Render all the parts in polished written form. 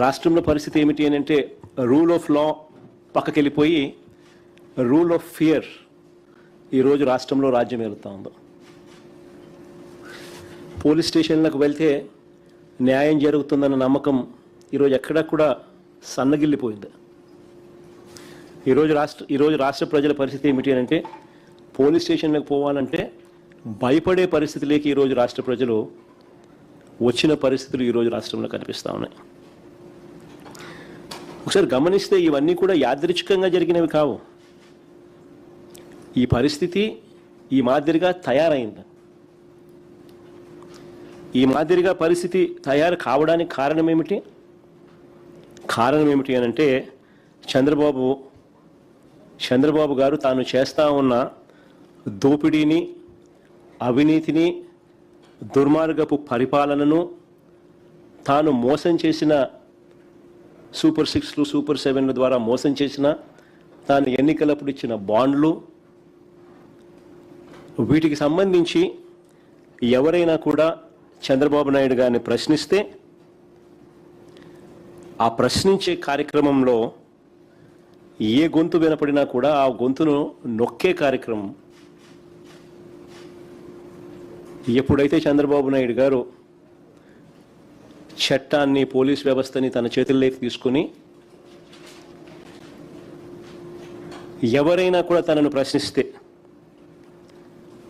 రాష్ట్రంలో పరిస్థితి ఏమిటి అని అంటే రూల్ ఆఫ్ లా పక్కకెళ్ళిపోయి రూల్ ఆఫ్ ఫియర్ ఈరోజు రాష్ట్రంలో రాజ్యం ఏలుతూ ఉంది. పోలీస్ స్టేషన్లకు వెళ్తే న్యాయం జరుగుతుందన్న నమ్మకం ఈరోజు ఎక్కడా కూడా సన్నగిల్లిపోయింది. ఈరోజు రాష్ట్ర ప్రజల పరిస్థితి ఏమిటి అని అంటే పోలీస్ స్టేషన్లకు పోవాలంటే భయపడే పరిస్థితిలోకి ఈరోజు రాష్ట్ర ప్రజలు వచ్చిన పరిస్థితులు ఈరోజు రాష్ట్రంలో కనిపిస్తూ ఉన్నాయి. ఒకసారి గమనిస్తే ఇవన్నీ కూడా యాదృచ్ఛికంగా జరిగినవి కావు. ఈ పరిస్థితి ఈ మాదిరిగా తయారైంది. ఈ మాదిరిగా పరిస్థితి తయారు కావడానికి కారణం ఏమిటి అని అంటే చంద్రబాబు గారు తాను చేస్తూ ఉన్న దోపిడీని, అవినీతిని, దుర్మార్గపు పరిపాలనను, తాను మోసం చేసిన సూపర్ 6లు, సూపర్ 7ల ద్వారా మోసం చేసిన, తాను ఎన్నికలప్పుడు ఇచ్చిన బాండ్లు, వీటికి సంబంధించి ఎవరైనా కూడా చంద్రబాబు నాయుడు గారిని ప్రశ్నిస్తే ఆ ప్రశ్నించే కార్యక్రమంలో ఏ గొంతు వినపడినా కూడా ఆ గొంతును నొక్కే కార్యక్రమం. ఎప్పుడైతే చంద్రబాబు నాయుడు గారు చట్టాన్ని, పోలీస్ వ్యవస్థని తన చేతుల్లోకి తీసుకుని ఎవరైనా కూడా తనను ప్రశ్నిస్తే,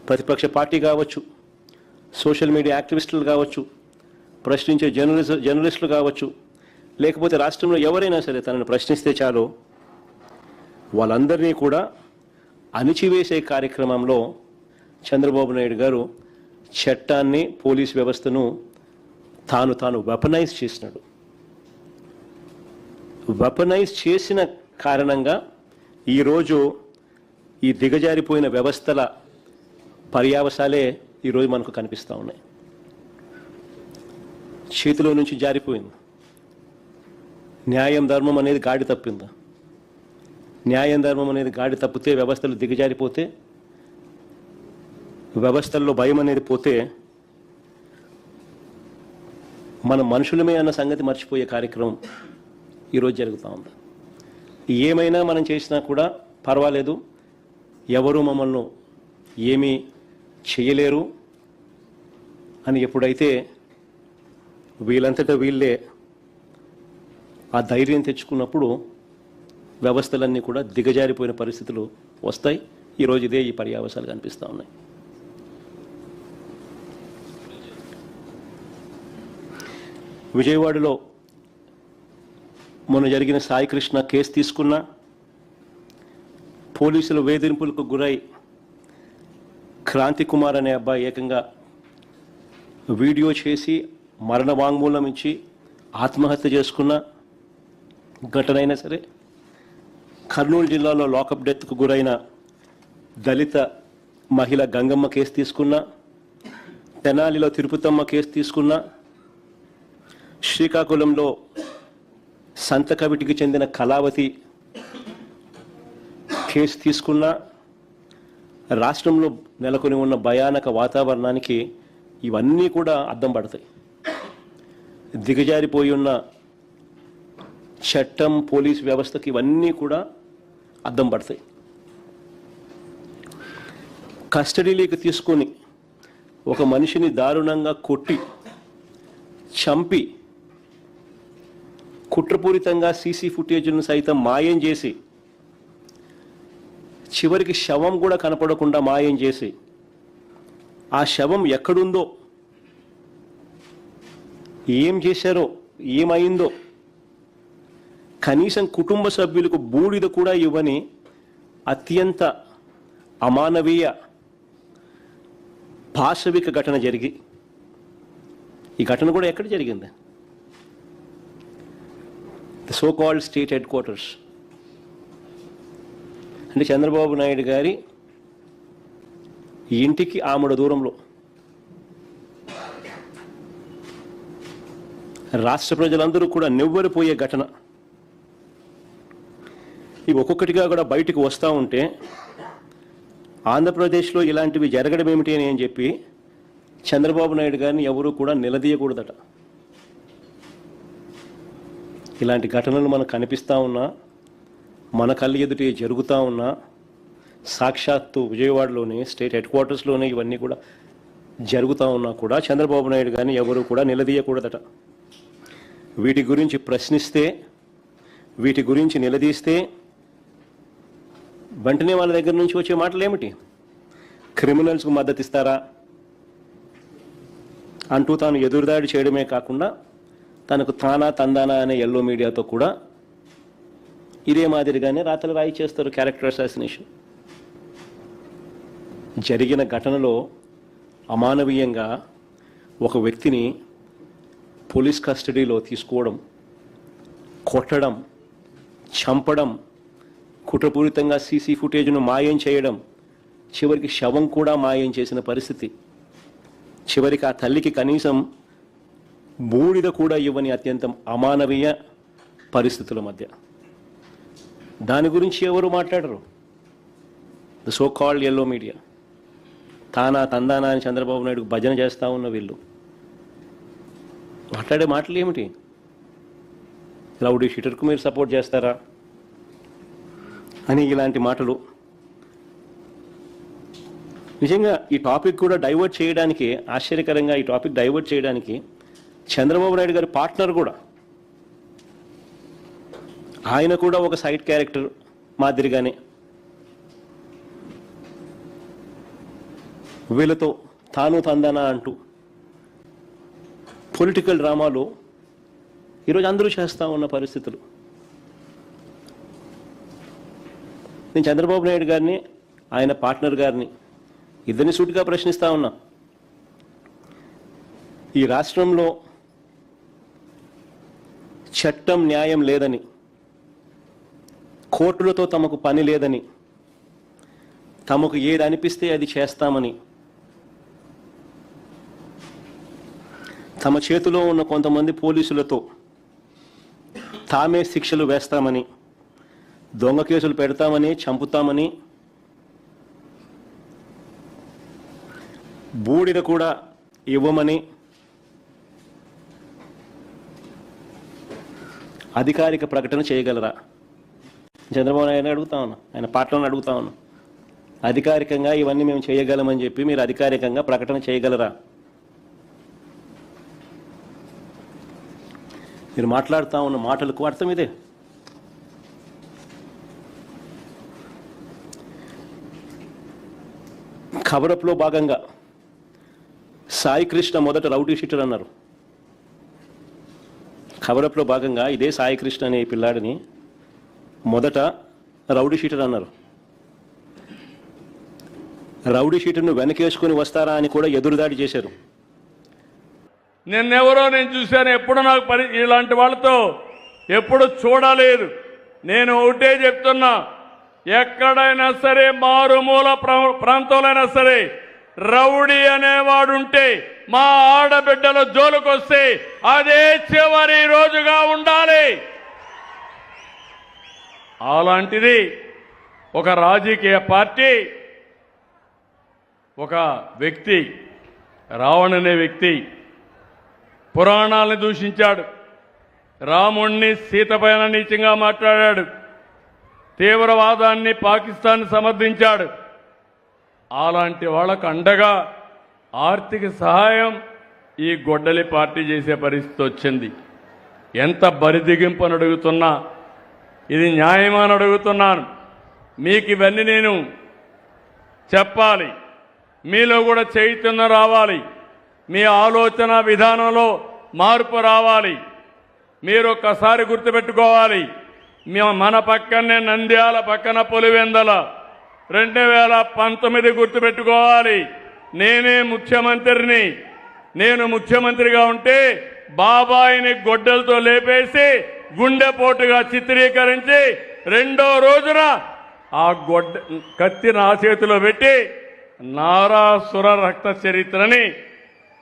ప్రతిపక్ష పార్టీ కావచ్చు, సోషల్ మీడియా యాక్టివిస్టులు కావచ్చు, ప్రశ్నించే జర్నలిస్టులు కావచ్చు, లేకపోతే రాష్ట్రంలో ఎవరైనా సరే తనను ప్రశ్నిస్తే చాలు వాళ్ళందరినీ కూడా అణిచివేసే కార్యక్రమంలో చంద్రబాబు నాయుడు గారు చట్టాన్ని, పోలీస్ వ్యవస్థను తాను వెపనైజ్ చేసినాడు. వెపనైజ్ చేసిన కారణంగా ఈరోజు ఈ దిగజారిపోయిన వ్యవస్థల పర్యావసాలే ఈరోజు మనకు కనిపిస్తూ ఉన్నాయి. చేతిలో నుంచి జారిపోయింది. న్యాయం, ధర్మం అనేది గాడి తప్పింది. న్యాయం, ధర్మం అనేది గాడి తప్పితే, వ్యవస్థలు దిగజారిపోతే, వ్యవస్థల్లో భయం అనేది పోతే మన మనుషులమే అన్న సంగతి మర్చిపోయే కార్యక్రమం ఈరోజు జరుగుతూ ఉంది. ఏమైనా మనం చేసినా కూడా పర్వాలేదు, ఎవరు మమ్మల్ని ఏమీ చేయలేరు అని ఎప్పుడైతే వీళ్ళంతటా వీళ్ళే ఆ ధైర్యం తెచ్చుకున్నప్పుడు వ్యవస్థలన్నీ కూడా దిగజారిపోయిన పరిస్థితులు వస్తాయి. ఈరోజు ఇదే ఈ పర్యావసాలు కనిపిస్తూ ఉన్నాయి. విజయవాడలో మొన్న జరిగిన సాయి కృష్ణ కేసు తీసుకున్న, పోలీసుల వేధింపులకు గురై క్రాంతి కుమార్ అనే అబ్బాయి ఏకంగా వీడియో చేసి మరణ వాంగ్మూలం ఇచ్చి ఆత్మహత్య చేసుకున్న ఘటన అయినా సరే, కర్నూలు జిల్లాలో లాకప్ డెత్కు గురైన దళిత మహిళ గంగమ్మ కేసు తీసుకున్న, తెనాలిలో తిరుపతమ్మ కేసు తీసుకున్న, శ్రీకాకుళంలో సంతకవిటికి చెందిన కళావతి కేసు తీసుకున్న, రాష్ట్రంలో నెలకొని ఉన్న భయానక వాతావరణానికి ఇవన్నీ కూడా అద్దం పడతాయి. దిగజారిపోయి ఉన్న చట్టం, పోలీస్ వ్యవస్థకి ఇవన్నీ కూడా అద్దం పడతాయి. కస్టడీలోకి తీసుకొని ఒక మనిషిని దారుణంగా కొట్టి చంపి కుట్రపూరితంగా సీసీ ఫుటేజ్ను సైతం మాయం చేసి, చివరికి శవం కూడా కనపడకుండా మాయం చేసి, ఆ శవం ఎక్కడుందో, ఏం చేశారో, ఏమైందో కనీసం కుటుంబ సభ్యులకు బూడిద కూడా ఇవ్వని అత్యంత అమానవీయ పాశవిక ఘటన జరిగి, ఈ ఘటన కూడా ఎక్కడ జరిగింది? The so called state head quarters. అంటే చంద్రబాబు నాయుడు గారి ఇంటికి ఆమడ దూరంలో. రాష్ట్ర ప్రజలందరూ కూడా నివ్వెరపోయే ఘటన. ఇవి ఒక్కొక్కటిగా కూడా బయటకు వస్తూ ఉంటే ఆంధ్రప్రదేశ్లో ఇలాంటివి జరగడం ఏమిటి అని చెప్పి చంద్రబాబు నాయుడు గారిని ఎవరూ కూడా నిలదీయకూడదట. ఇలాంటి ఘటనలు మనకు కనిపిస్తూ ఉన్నా, మన కళ్ళు ఎదుటి జరుగుతూ ఉన్నా, సాక్షాత్తు విజయవాడలోనే స్టేట్ హెడ్ క్వార్టర్స్లోనే ఇవన్నీ కూడా జరుగుతూ ఉన్నా కూడా చంద్రబాబు నాయుడు కానీ ఎవరు కూడా నిలదీయకూడదట. వీటి గురించి ప్రశ్నిస్తే, వీటి గురించి నిలదీస్తే వెంటనే వాళ్ళ దగ్గర నుంచి వచ్చే మాటలు ఏమిటి? క్రిమినల్స్కు మద్దతు ఇస్తారా అంటూ తాను ఎదురుదాడి చేయడమే కాకుండా తనకు తానా తందానా అనే ఎల్లో మీడియాతో కూడా ఇదే మాదిరిగానే రాతలు రాయిచేస్తారు. క్యారెక్టర్ అసాసినేషన్ జరిగిన ఘటనలో అమానవీయంగా ఒక వ్యక్తిని పోలీస్ కస్టడీలో తీసుకోవడం, కొట్టడం, చంపడం, కుట్రపూరితంగా సీసీ ఫుటేజ్ను మాయం చేయడం, చివరికి శవం కూడా మాయం చేసిన పరిస్థితి, చివరికి ఆ తల్లికి కనీసం బూడిద కూడా ఇవ్వని అత్యంత అమానవీయ పరిస్థితుల మధ్య దాని గురించి ఎవరు మాట్లాడరు. The so called yellow media తానా తందానా అని చంద్రబాబు నాయుడుకు భజన చేస్తూ ఉన్న వీళ్ళు మాట్లాడే మాటలు ఏమిటి? రౌడీ షీటర్కు మీరు సపోర్ట్ చేస్తారా అని ఇలాంటి మాటలు. నిజంగా ఈ టాపిక్ కూడా డైవర్ట్ చేయడానికి, ఆశ్చర్యకరంగా ఈ టాపిక్ డైవర్ట్ చేయడానికి చంద్రబాబు నాయుడు గారి పార్ట్నర్ కూడా, ఆయన కూడా ఒక సైడ్ క్యారెక్టర్ మాదిరిగానే వీళ్ళతో తాను తందనా అంటూ పొలిటికల్ డ్రామాలు ఈరోజు అందరూ చేస్తూ ఉన్న పరిస్థితులు. నేను చంద్రబాబు నాయుడు గారిని, ఆయన పార్ట్నర్ గారిని ఇద్దరిని సూటిగా ప్రశ్నిస్తూ ఉన్నా. ఈ రాష్ట్రంలో చట్టం న్యాయం లేదని, కోర్టులతో తమకు పని లేదని, తమకు ఏది అనిపిస్తే అది చేస్తామని, తమ చేతిలో ఉన్న కొంతమంది పోలీసులతో తామే శిక్షలు వేస్తామని, దొంగ కేసులు పెడతామని, చంపుతామని, బూడిద కూడా ఇవ్వమని అధికారిక ప్రకటన చేయగలరా? చంద్రబాబు నాయుడు అడుగుతా ఉన్నా, ఆయన పార్టీలను అడుగుతా ఉన్నా, అధికారికంగా ఇవన్నీ మేము చేయగలమని చెప్పి మీరు అధికారికంగా ప్రకటన చేయగలరా? మీరు మాట్లాడుతూ ఉన్న మాటలకు అర్థం ఇదే. కవరప్లో భాగంగా సాయి కృష్ణ మొదట రౌడీ షీటర్ అన్నారు. కవరప్లో భాగంగా ఇదే సాయి కృష్ణ అనే పిల్లాడిని మొదట రౌడీ షీటర్ అన్నారు. రౌడీ షీటర్ను వెనకేసుకొని వస్తారా అని కూడా ఎదురుదాడి చేశారు. నిన్నెవరో నేను చూశాను, ఎప్పుడు నాకు ఇలాంటి వాళ్ళతో ఎప్పుడు చూడలేదు. నేను ఒకటే చెప్తున్నా, ఎక్కడైనా సరే మారుమూల ప్రాంతంలో సరే రౌడీ అనేవాడుంటే మా ఆడబిడ్డల జోలుకొస్తే అదే చివరి రోజుగా ఉండాలి. అలాంటిది ఒక రాజకీయ పార్టీ, ఒక వ్యక్తి, రావణ్ అనే వ్యక్తి పురాణాలను దూషించాడు, రాముణ్ణి సీతపైన నీచంగా మాట్లాడాడు, తీవ్రవాదాన్ని పాకిస్తాన్ సమర్థించాడు. అలాంటి వాళ్ళకు అండగా ఆర్థిక సహాయం ఈ గొడ్డలి పార్టీ చేసే పరిస్థితి వచ్చింది. ఎంత బరిదిగింపు అని అడుగుతున్నా, ఇది న్యాయమని అడుగుతున్నాను. మీకు ఇవన్నీ నేను చెప్పాలి, మీలో కూడా చైతన్యం రావాలి, మీ ఆలోచన విధానంలో మార్పు రావాలి. మీరు ఒక్కసారి గుర్తుపెట్టుకోవాలి, మన పక్కనే నంద్యాల పక్కన పులివెందల 2019 గుర్తుపెట్టుకోవాలి. నేనే ముఖ్యమంత్రిని. నేను ముఖ్యమంత్రిగా ఉంటే బాబాయిని గొడ్డలతో లేపేసి గుండెపోటుగా చిత్రీకరించి రెండో రోజున ఆ కత్తి నా చేతిలో పెట్టి నారాసుర రక్త చరిత్రని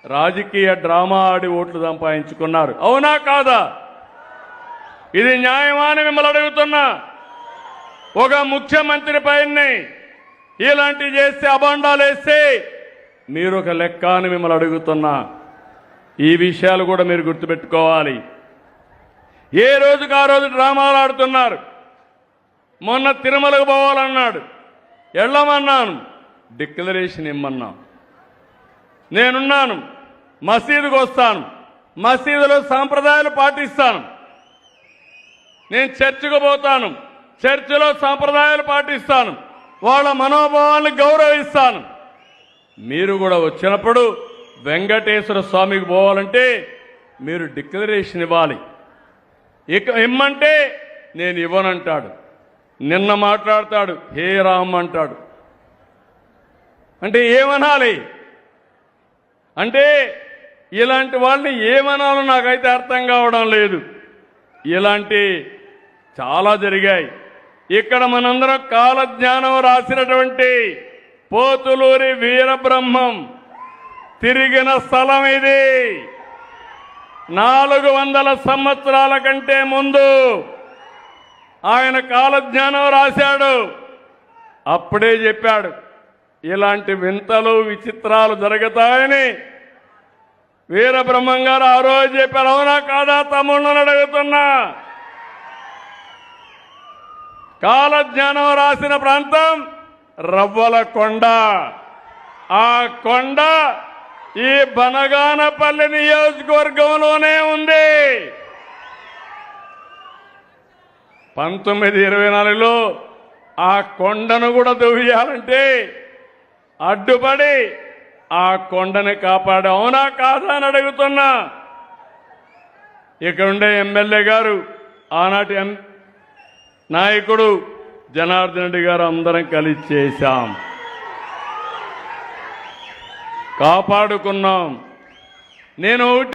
రాజకీయ డ్రామా ఆడి ఓట్లు సంపాదించుకున్నారు. అవునా కాదా? ఇది న్యాయమా అని మిమ్మల్ని అడుగుతున్నా. ఒక ముఖ్యమంత్రి పైన ఇలాంటి చేస్తే, అబాండాలు వేస్తే మీరు ఒక లెక్క అని మిమ్మల్ని అడుగుతున్నా. ఈ విషయాలు కూడా మీరు గుర్తుపెట్టుకోవాలి. ఏ రోజుకు ఆ రోజు డ్రామాలు ఆడుతున్నారు. మొన్న తిరుమలకు పోవాలన్నాడు, వెళ్ళమన్నాను, డిక్లరేషన్ ఇమ్మన్నా. నేనున్నాను, మసీదుకు వస్తాను, మసీదులో సాంప్రదాయాలు పాటిస్తాను. నేను చర్చికి పోతాను, చర్చిలో సాంప్రదాయాలు పాటిస్తాను, వాళ్ళ మనోభావాలను గౌరవిస్తాను. మీరు కూడా వచ్చినప్పుడు వెంకటేశ్వర స్వామికి పోవాలంటే మీరు డిక్లరేషన్ ఇవ్వాలి. ఇక ఇమ్మంటే నేను ఇవ్వనంటాడు. నిన్న మాట్లాడతాడు, హే రామ్ అంటాడు. అంటే ఏమనాలి? అంటే ఇలాంటి వాళ్ళని ఏమనాలో నాకైతే అర్థం కావడం లేదు. ఇలాంటి చాలా జరిగాయి. ఇక్కడ మనందరం కాలజ్ఞానం రాసినటువంటి పోతులూరి వీరబ్రహ్మం తిరిగిన స్థలం ఇది. 400 సంవత్సరాల కంటే ముందు ఆయన కాలజ్ఞానం రాశాడు. అప్పుడే చెప్పాడు ఇలాంటి వింతలు విచిత్రాలు జరుగుతాయని. వీరబ్రహ్మం గారు ఆ రోజు చెప్పారు. అవునా కాదా తమ్ముళ్ళని అడుగుతున్నా. కాలజ్ఞానం రాసిన ప్రాంతం రవ్వల కొండ. ఆ కొండ ఈ బనగానపల్లి నియోజకవర్గంలోనే ఉంది. 1924లో ఆ కొండను కూడా దువ్వేయాలంటే అడ్డుపడి ఆ కొండని కాపాడు. అవునా కాదా అని అడుగుతున్నా. ఇక్కడ ఉండే ఎమ్మెల్యే గారు, ఆనాటి నాయకుడు జనార్దన్ రెడ్డి గారు అందరం కలిసి చేశాం, కాపాడుకున్నాం. నేను